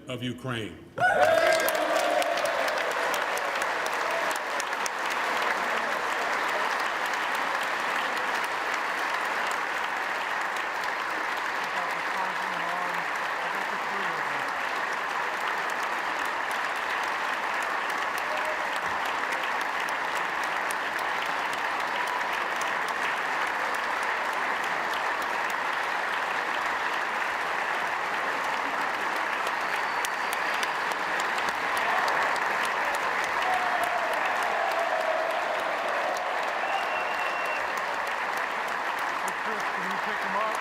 of Ukraine. Chris, can you pick them up?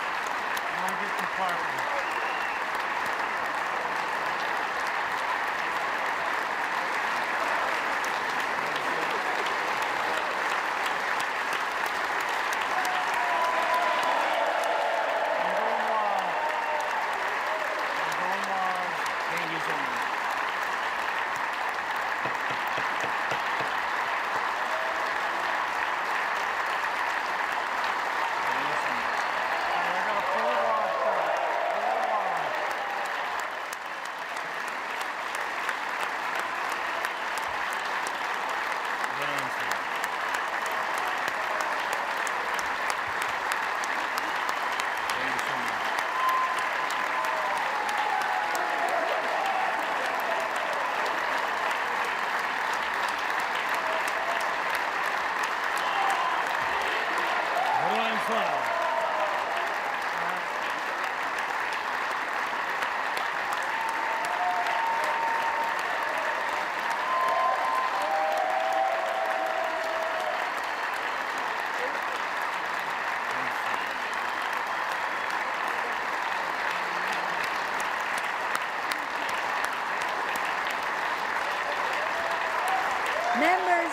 I want to get some clapping. Thank you so much. Members,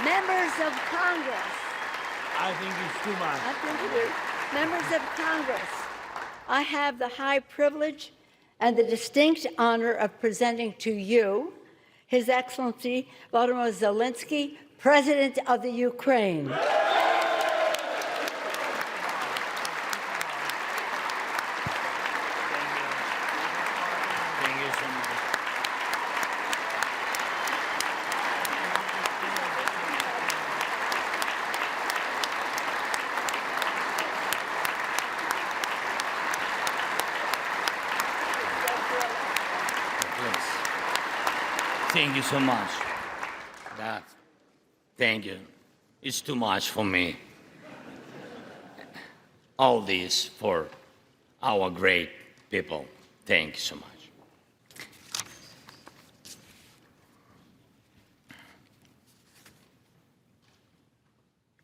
members of Congress, I think it's too much. I think it is. Members of Congress, I have the high privilege and the distinct honor of presenting to you His Excellency Volodymyr Zelensky, President of the Ukraine. Thank you so much. Yes. Thank you so much. Thank you. It's too much for me. All this for our great people. Thank you so much.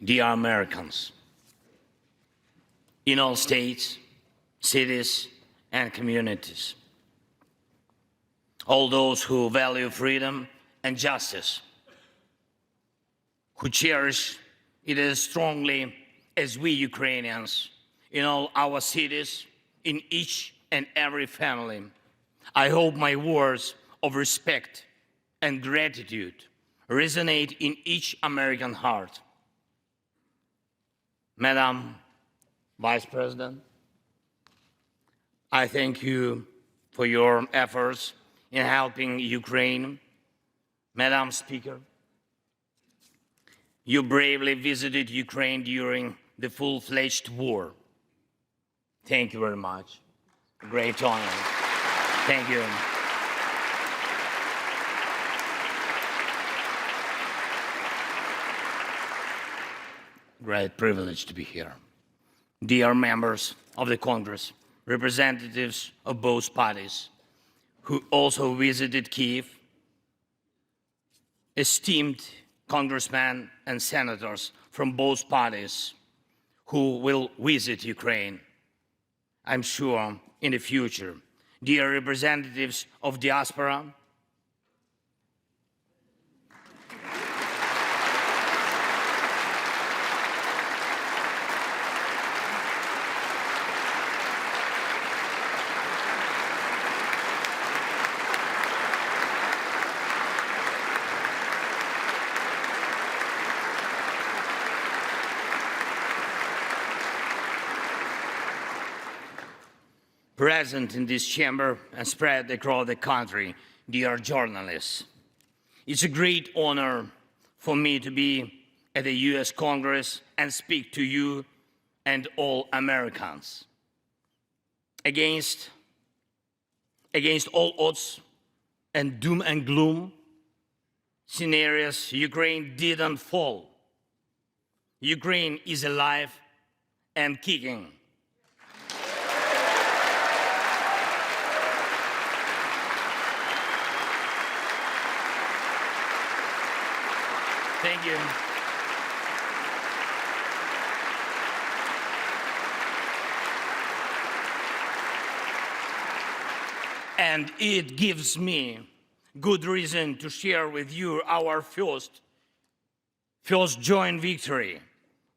Dear Americans, in all states, cities, and communities, all those who value freedom and justice, who cherish it as strongly as we Ukrainians, in all our cities, in each and every family, I hope my words of respect and gratitude resonate in each American heart. Madam Vice President, I thank you for your efforts in helping Ukraine. Madam Speaker, you bravely visited Ukraine during the full-fledged war. Thank you very much. Great honor. Thank you. Great privilege to be here. Dear members of the Congress, representatives of both parties who also visited Kyiv, esteemed congressmen and senators from both parties who will visit Ukraine, I'm sure, in the future. Dear representatives of diaspora, present in this chamber and spread across the country, dear journalists. It's a great honor for me to be at the US Congress and speak to you and all Americans. Against all odds and doom and gloom scenarios, Ukraine didn't fall. Ukraine is alive and kicking. Thank you. And it gives me good reason to share with you our first joint victory.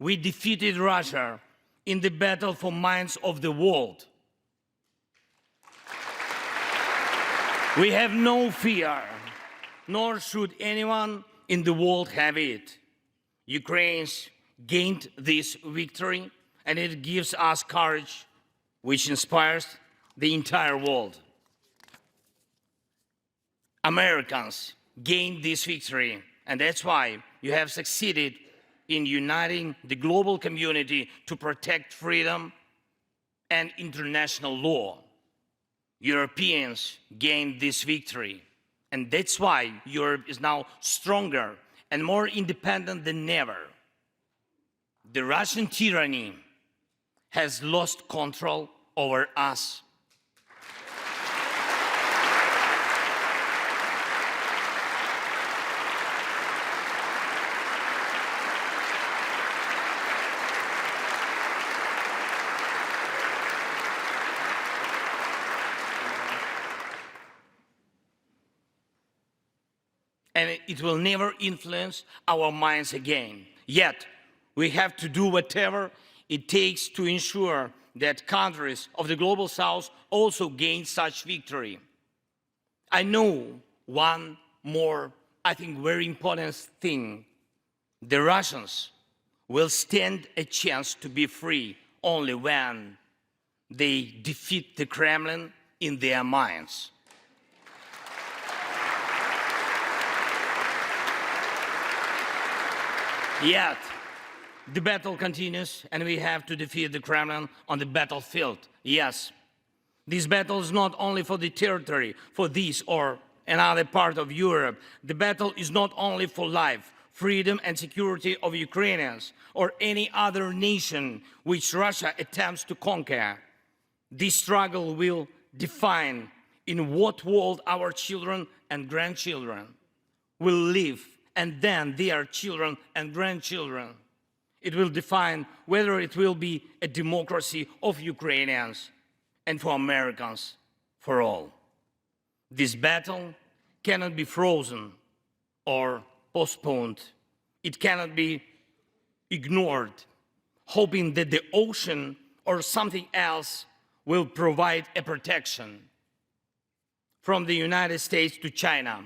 We defeated Russia in the battle for minds of the world. We have no fear, nor should anyone in the world have it. Ukrainians gained this victory, and it gives us courage, which inspires the entire world. Americans gained this victory, and that's why you have succeeded in uniting the global community to protect freedom and international law. Europeans gained this victory, and that's why Europe is now stronger and more independent than ever. The Russian tyranny has lost control over us. And it will never influence our minds again. Yet, we have to do whatever it takes to ensure that countries of the Global South also gain such victory. I know one more, I think, very important thing. The Russians will stand a chance to be free only when they defeat the Kremlin in their minds. Yet, the battle continues, and we have to defeat the Kremlin on the battlefield. Yes, this battle is not only for the territory, for this or another part of Europe. The battle is not only for life, freedom, and security of Ukrainians or any other nation which Russia attempts to conquer. This struggle will define in what world our children and grandchildren will live, and then their children and grandchildren. It will define whether it will be a democracy of Ukrainians and for Americans for all. This battle cannot be frozen or postponed. It cannot be ignored, hoping that the ocean or something else will provide a protection. From the United States to China,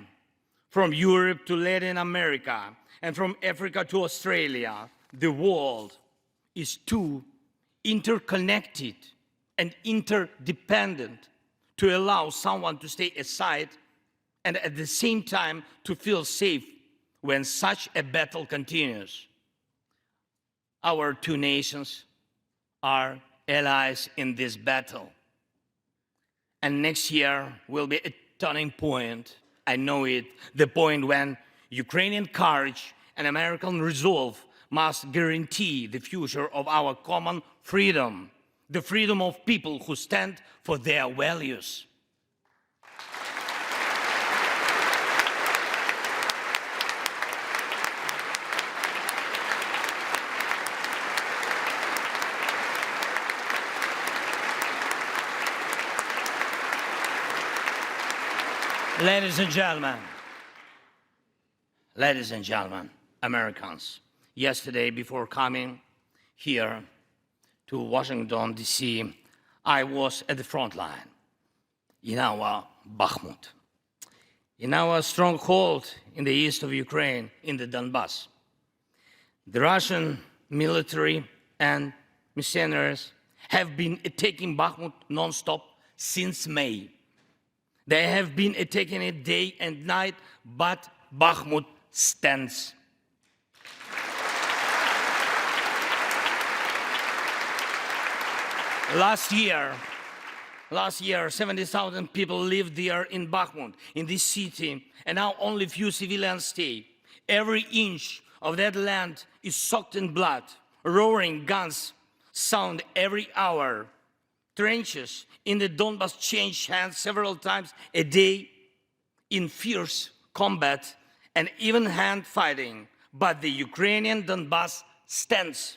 from Europe to Latin America, and from Africa to Australia, the world is too interconnected and interdependent to allow someone to stay aside and at the same time to feel safe when such a battle continues. Our two nations are allies in this battle. And next year will be a turning point. I know it, the point when Ukrainian courage and American resolve must guarantee the future of our common freedom, the freedom of people who stand for their values. Ladies and gentlemen, Americans, yesterday before coming here to Washington, D.C., I was at the front line in our Bakhmut, in our stronghold in the east of Ukraine, in the Donbass. The Russian military and mercenaries have been attacking Bakhmut non-stop since May. They have been attacking it day and night, but Bakhmut stands. Last year, 70,000 people lived there in Bakhmut, in this city, and now only few civilians stay. Every inch of that land is soaked in blood. Roaring guns sound every hour. Trenches in the Donbas change hands several times a day in fierce combat and even hand fighting. But the Ukrainian Donbas stands.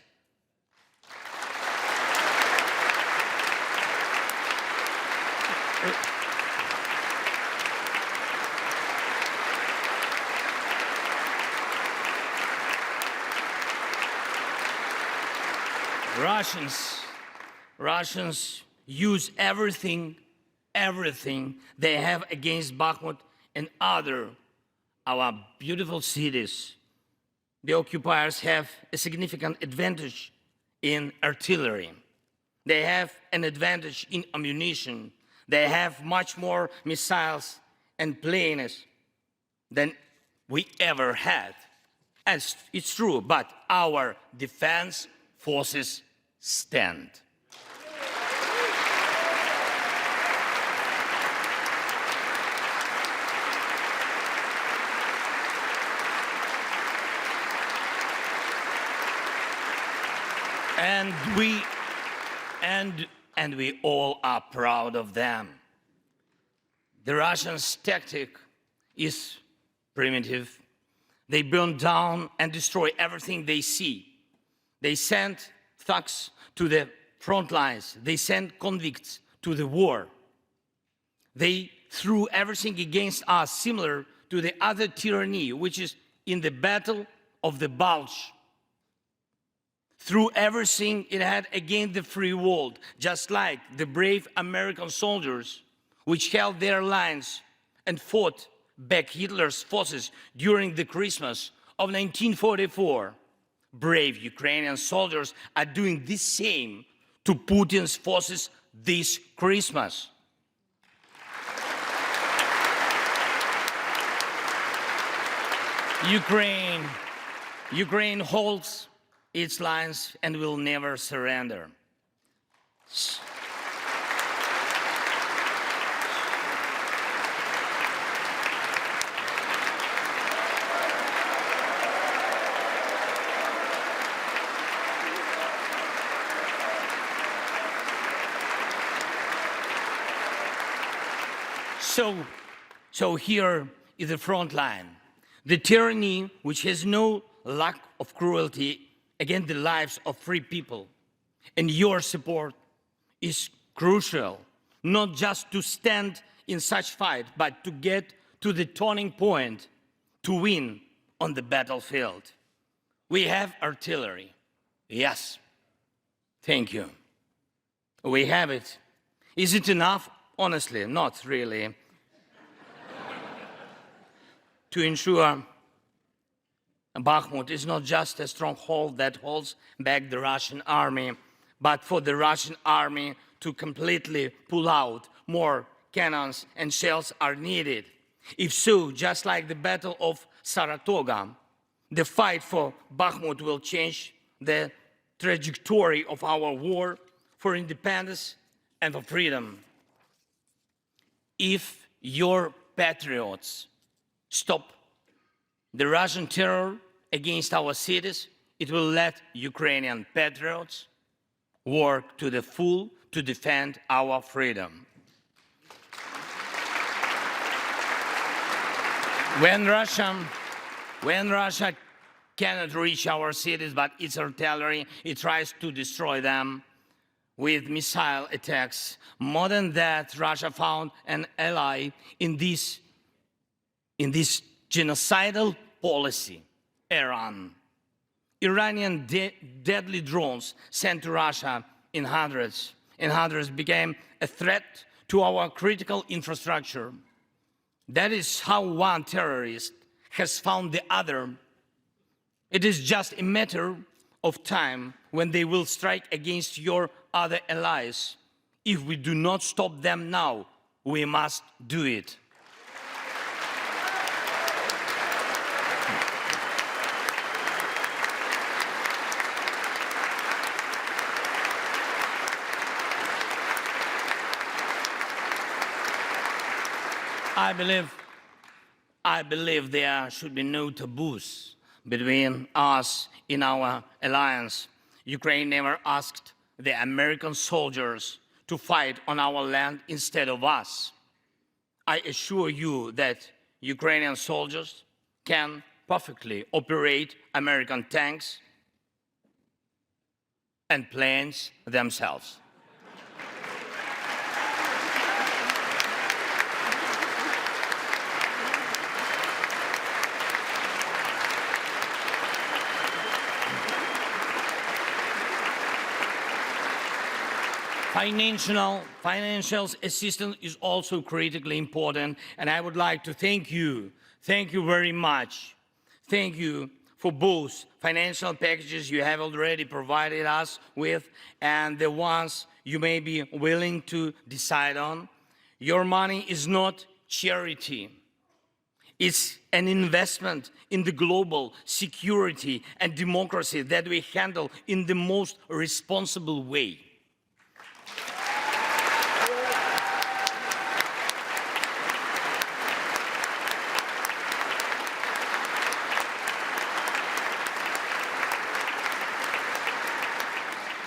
Russians use everything they have against Bakhmut and our beautiful cities. The occupiers have a significant advantage in artillery. They have an advantage in ammunition. They have much more missiles and planes than we ever had. And it's true, but our defense forces stand. And we all are proud of them. The Russians' tactic is primitive. They burn down and destroy everything they see. They send thugs to the front lines. They send convicts to the war. They threw everything against us, similar to the other tyranny, which is in the Battle of the Bulge. Threw everything it had against the free world, just like the brave American soldiers which held their lines and fought back Hitler's forces during the Christmas of 1944. Brave Ukrainian soldiers are doing the same to Putin's forces this Christmas. Ukraine holds its lines and will never surrender. So here is the front line. The tyranny which has no lack of cruelty against the lives of free people. And your support is crucial, not just to stand in such fight, but to get to the turning point to win on the battlefield. We have artillery. Yes. Thank you. We have it. Is it enough? Honestly, not really. To ensure Bakhmut is not just a stronghold that holds back the Russian army, but for the Russian army to completely pull out, more cannons and shells are needed. If so, just like the Battle of Saratoga, the fight for Bakhmut will change the trajectory of our war for independence and for freedom. If your patriots stop the Russian terror against our cities, it will let Ukrainian patriots work to the full to defend our freedom. When Russia cannot reach our cities, but its artillery, it tries to destroy them with missile attacks. More than that, Russia found an ally in this genocidal policy, Iran. Iranian deadly drones sent to Russia in hundreds became a threat to our critical infrastructure. That is how one terrorist has found the other. It is just a matter of time when they will strike against your other allies. If we do not stop them now, we must do it. I believe there should be no taboos between us in our alliance. Ukraine never asked the American soldiers to fight on our land instead of us. I assure you that Ukrainian soldiers can perfectly operate American tanks and planes themselves. Financial assistance is also critically important, and I would like to thank you very much. Thank you for both financial packages you have already provided us with and the ones you may be willing to decide on. Your money is not charity. It's an investment in the global security and democracy that we handle in the most responsible way.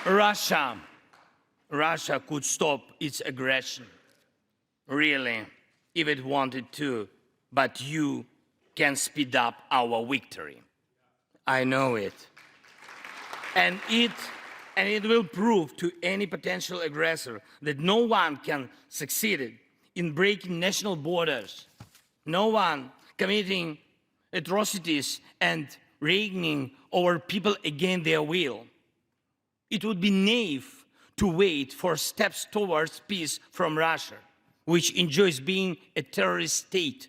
Russia could stop its aggression, really, if it wanted to, but you can speed up our victory. I know it. And it will prove to any potential aggressor that no one can succeed in breaking national borders, no one committing atrocities and reigning over people against their will. It would be naive to wait for steps towards peace from Russia, which enjoys being a terrorist state.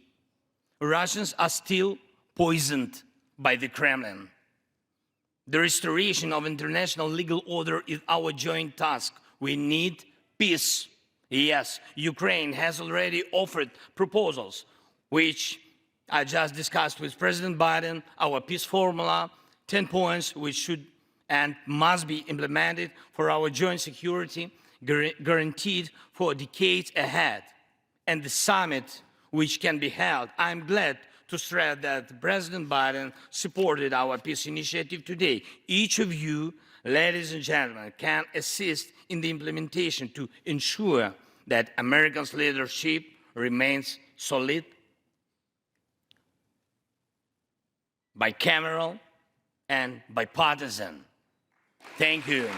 Russians are still poisoned by the Kremlin. The restoration of international legal order is our joint task. We need peace. Yes, Ukraine has already offered proposals, which I just discussed with President Biden, our peace formula, 10 points which should and must be implemented for our joint security, guaranteed for decades ahead. And the summit which can be held, I'm glad to stress that President Biden supported our peace initiative today. Each of you, ladies and gentlemen, can assist in the implementation to ensure that America's leadership remains solid, bicameral, and bipartisan. Thank you.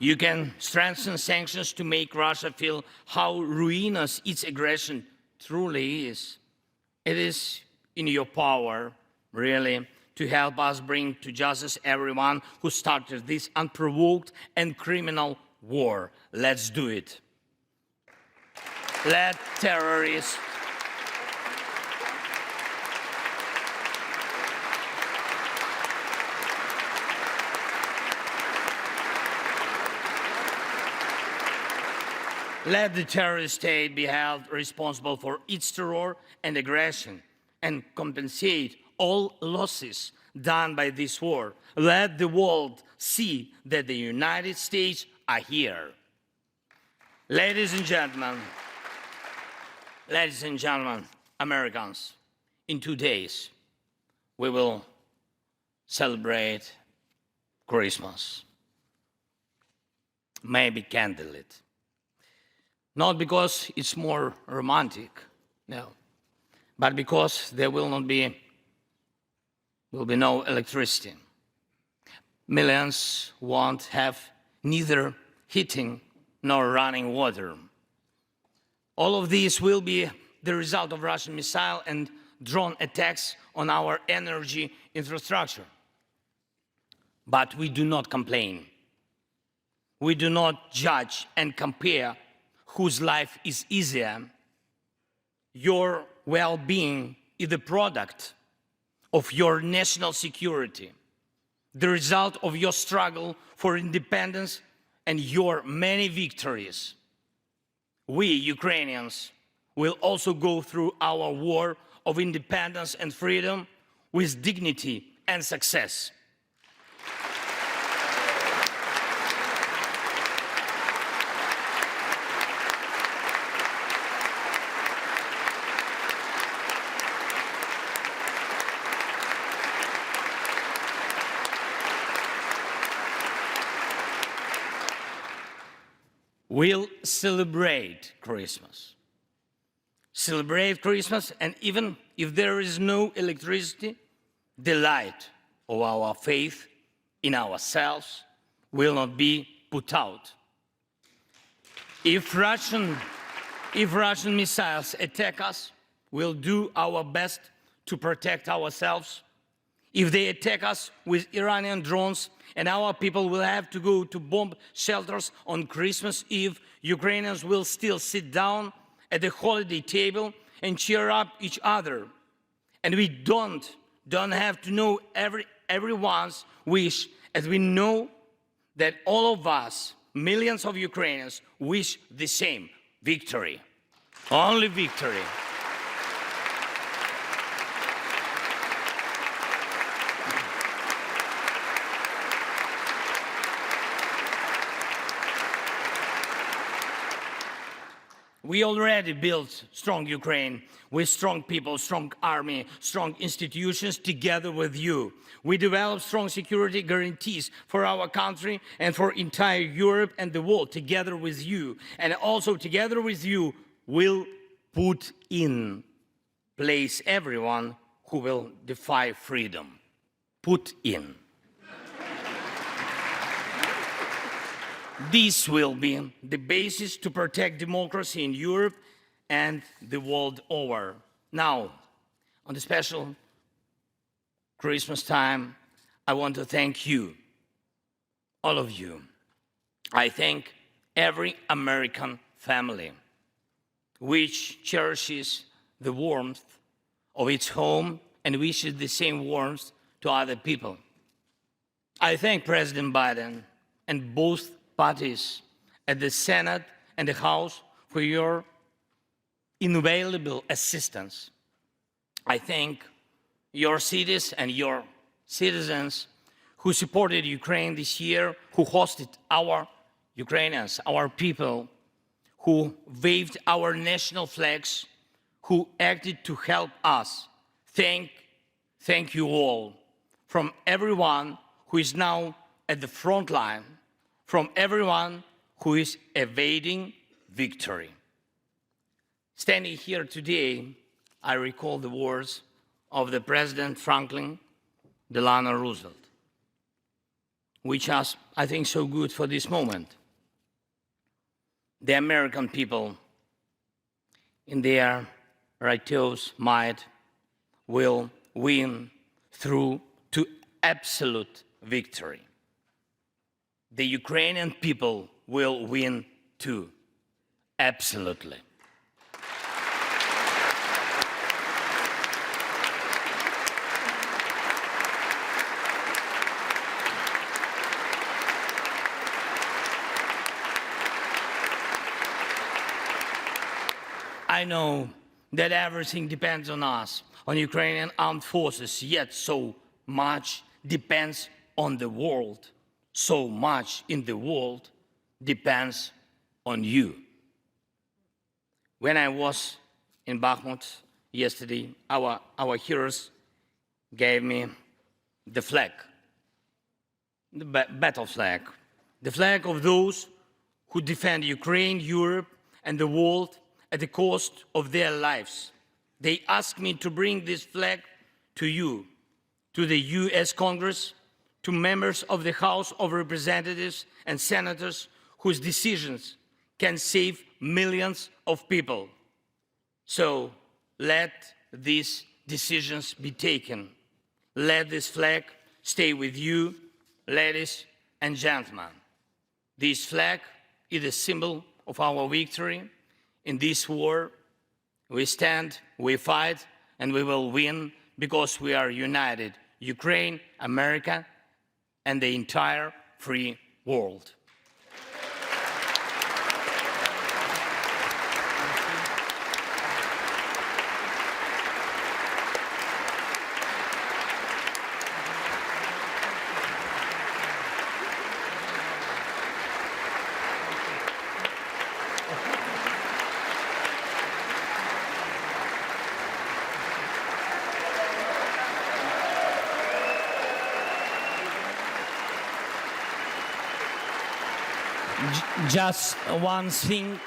You can strengthen sanctions to make Russia feel how ruinous its aggression truly is. It is in your power, really, to help us bring to justice everyone who started this unprovoked and criminal war. Let's do it. Let terrorists let the terrorist state be held responsible for its terror and aggression and compensate all losses done by this war. Let the world see that the United States are here. Ladies and gentlemen, Americans, in 2 days, we will celebrate Christmas. Maybe candlelit. Not because it's more romantic, no, but because there will be no electricity. Millions won't have neither heating nor running water. All of these will be the result of Russian missile and drone attacks on our energy infrastructure. But we do not complain. We do not judge and compare whose life is easier. Your well-being is the product of your national security, the result of your struggle for independence and your many victories. We, Ukrainians, will also go through our war of independence and freedom with dignity and success. We'll celebrate Christmas. Celebrate Christmas, and even if there is no electricity, the light of our faith in ourselves will not be put out. If Russian missiles attack us, we'll do our best to protect ourselves. If they attack us with Iranian drones and our people will have to go to bomb shelters on Christmas Eve, Ukrainians will still sit down at the holiday table and cheer up each other. And we don't have to know everyone's wish, as we know that all of us, millions of Ukrainians, wish the same: victory. Only victory. We already built strong Ukraine with strong people, strong army, strong institutions together with you. We developed strong security guarantees for our country and for entire Europe and the world together with you. And also together with you, we'll put in place everyone who will defy freedom. Put in. This will be the basis to protect democracy in Europe and the world over. Now, on the special Christmas time, I want to thank you, all of you. I thank every American family which cherishes the warmth of its home and wishes the same warmth to other people. I thank President Biden and both parties at the Senate and the House for your invaluable assistance. I thank your cities and your citizens who supported Ukraine this year, who hosted our Ukrainians, our people, who waved our national flags, who acted to help us. Thank you all, from everyone who is now at the front line, from everyone who is evading victory. Standing here today, I recall the words of the President Franklin Delano Roosevelt, which are, I think, so good for this moment. The American people, in their righteous might, will win through to absolute victory. The Ukrainian people will win too, absolutely. I know that everything depends on us, on Ukrainian armed forces, yet so much depends on the world. So much in the world depends on you. When I was in Bakhmut yesterday, our heroes gave me the flag, the battle flag, the flag of those who defend Ukraine, Europe, and the world at the cost of their lives. They asked me to bring this flag to you, to the US Congress, to members of the House of Representatives and senators whose decisions can save millions of people. So let these decisions be taken. Let this flag stay with you, ladies and gentlemen. This flag is a symbol of our victory in this war. We stand, we fight, and we will win because we are united, Ukraine, America, and the entire free world. Just one thing,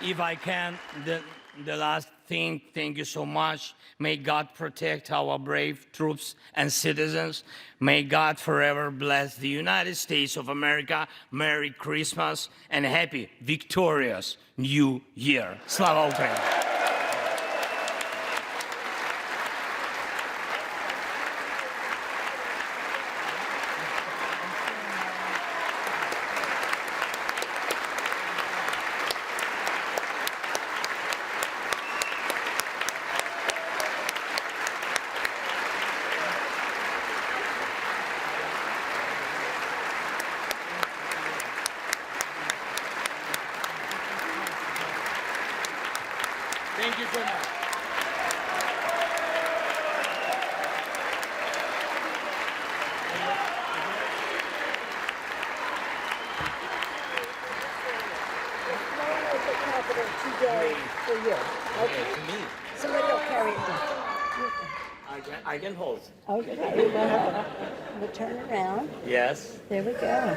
if I can, the last thing, thank you so much. May God protect our brave troops and citizens. May God forever bless the United States of America. Merry Christmas and happy, victorious New Year. Slava Ukraini! Thank you so much. The Capitol today for you. Okay. To me, Somebody will carry it. I can hold. Okay. We'll turn around. Yes. There we go.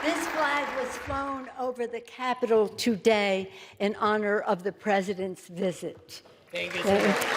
This flag was flown over the Capitol today in honor of the president's visit. Thank you so much.